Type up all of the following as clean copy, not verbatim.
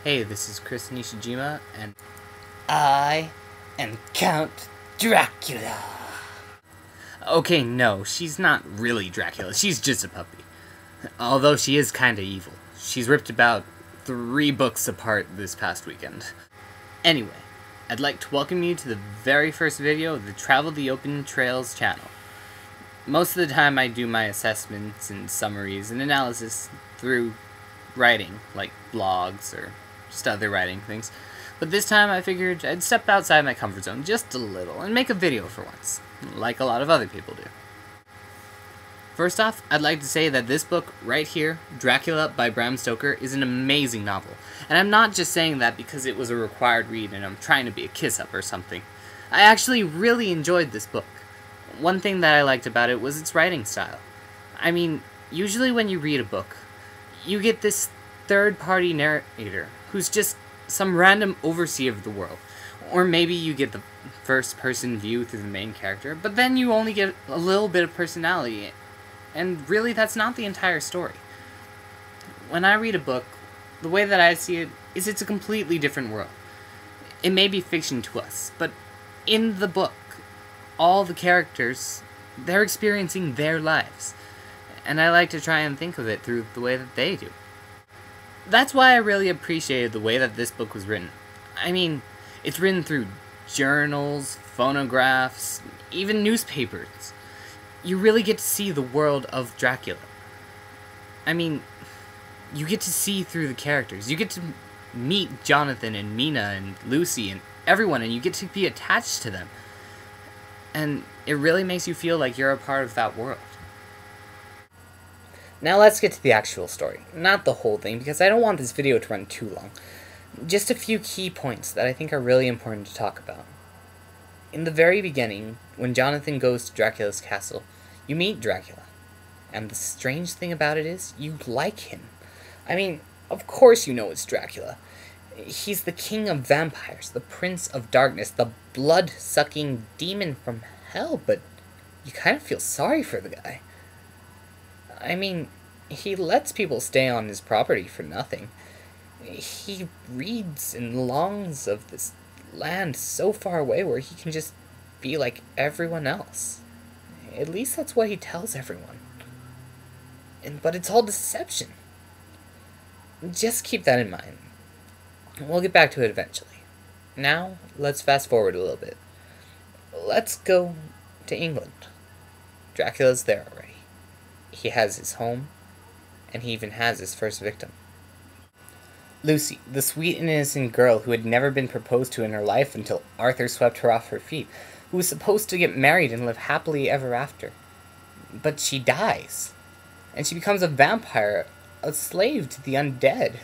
Hey, this is Chris Nishijima, and I am Count Dracula. okay, no, she's not really Dracula. She's just a puppy. Although she is kinda evil. She's ripped about 3 books apart this past weekend. Anyway, I'd like to welcome you to the very first video of the Travel the Open Trails channel. Most of the time I do my assessments and summaries and analysis through writing, like blogs or just other writing things. But this time I figured I'd step outside my comfort zone just a little and make a video for once, like a lot of other people do. First off, I'd like to say that this book right here, Dracula by Bram Stoker, is an amazing novel. And I'm not just saying that because it was a required read and I'm trying to be a kiss-up or something. I actually really enjoyed this book. One thing that I liked about it was its writing style. I mean, usually when you read a book, you get this third-party narrator who's just some random overseer of the world. Or maybe you get the first-person view through the main character, but then you only get a little bit of personality. And really, that's not the entire story. When I read a book, the way that I see it is it's a completely different world. It may be fiction to us, but in the book, all the characters, they're experiencing their lives. And I like to try and think of it through the way that they do. That's why I really appreciated the way that this book was written. I mean, it's written through journals, phonographs, even newspapers. You really get to see the world of Dracula. I mean, you get to see through the characters. You get to meet Jonathan and Mina and Lucy and everyone, and you get to be attached to them. And it really makes you feel like you're a part of that world. Now let's get to the actual story. Not the whole thing, because I don't want this video to run too long. Just a few key points that I think are really important to talk about. In the very beginning, when Jonathan goes to Dracula's castle, you meet Dracula. And the strange thing about it is, you like him. I mean, of course you know it's Dracula. He's the king of vampires, the prince of darkness, the blood-sucking demon from hell, but you kind of feel sorry for the guy. I mean, he lets people stay on his property for nothing. He reads and longs of this land so far away where he can just be like everyone else. At least that's what he tells everyone. But it's all deception. Just keep that in mind. We'll get back to it eventually. Now, let's fast forward a little bit. Let's go to England. Dracula's there already. He has his home, and he even has his first victim. Lucy, the sweet and innocent girl who had never been proposed to in her life until Arthur swept her off her feet, who was supposed to get married and live happily ever after. But she dies, and she becomes a vampire, a slave to the undead.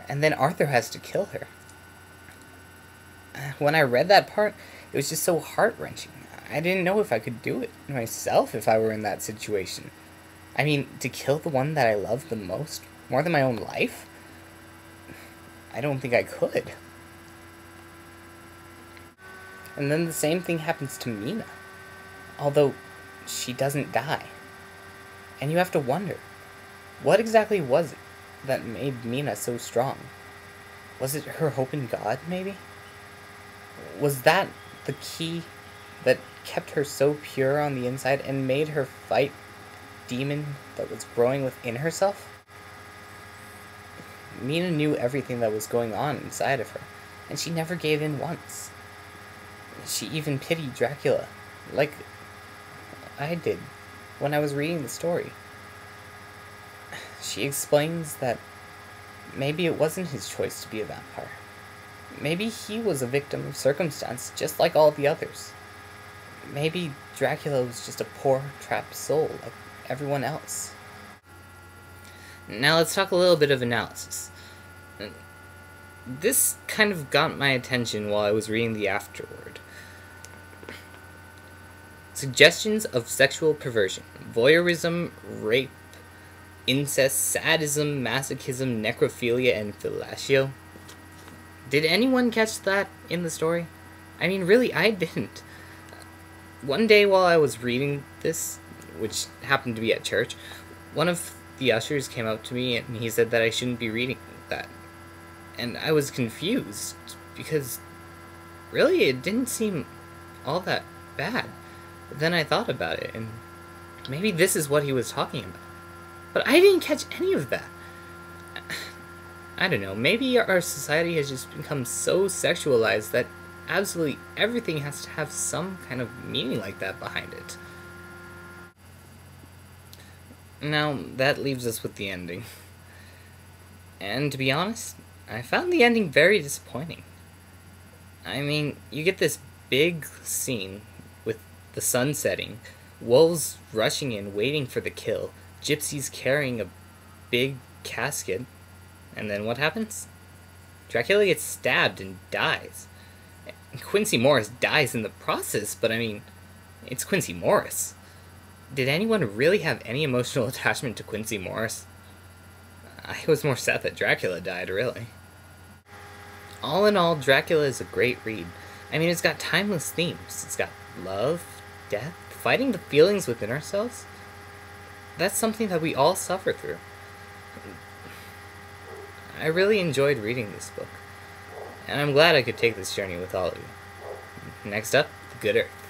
And then Arthur has to kill her. When I read that part, it was just so heart-wrenching. I didn't know if I could do it myself if I were in that situation. I mean, to kill the one that I love the most, more than my own life? I don't think I could. And then the same thing happens to Mina. Although, she doesn't die. And you have to wonder, what exactly was it that made Mina so strong? Was it her hope in God, maybe? Was that the key that kept her so pure on the inside and made her fight the demon that was growing within herself? Mina knew everything that was going on inside of her, and she never gave in once. She even pitied Dracula, like I did when I was reading the story. She explains that maybe it wasn't his choice to be a vampire. Maybe he was a victim of circumstance, just like all the others. Maybe Dracula was just a poor, trapped soul, like everyone else. Now let's talk a little bit of analysis. This kind of got my attention while I was reading the afterword. Suggestions of sexual perversion, voyeurism, rape, incest, sadism, masochism, necrophilia, and fellatio. Did anyone catch that in the story? I mean, really, I didn't. One day while I was reading this, which happened to be at church, one of the ushers came up to me and he said that I shouldn't be reading that. and I was confused, because really it didn't seem all that bad. But then I thought about it, and maybe this is what he was talking about. But I didn't catch any of that. I don't know, maybe our society has just become so sexualized that absolutely everything has to have some kind of meaning like that behind it. Now, that leaves us with the ending. And to be honest, I found the ending very disappointing. I mean, you get this big scene with the sun setting, wolves rushing in, waiting for the kill, gypsies carrying a big casket, and then what happens? Dracula gets stabbed and dies. Quincy Morris dies in the process, but I mean, it's Quincy Morris. Did anyone really have any emotional attachment to Quincy Morris? I was more sad that Dracula died, really. All in all, Dracula is a great read. I mean, it's got timeless themes. It's got love, death, fighting the feelings within ourselves. That's something that we all suffer through. I really enjoyed reading this book, and I'm glad I could take this journey with all of you. Next up, The Good Earth.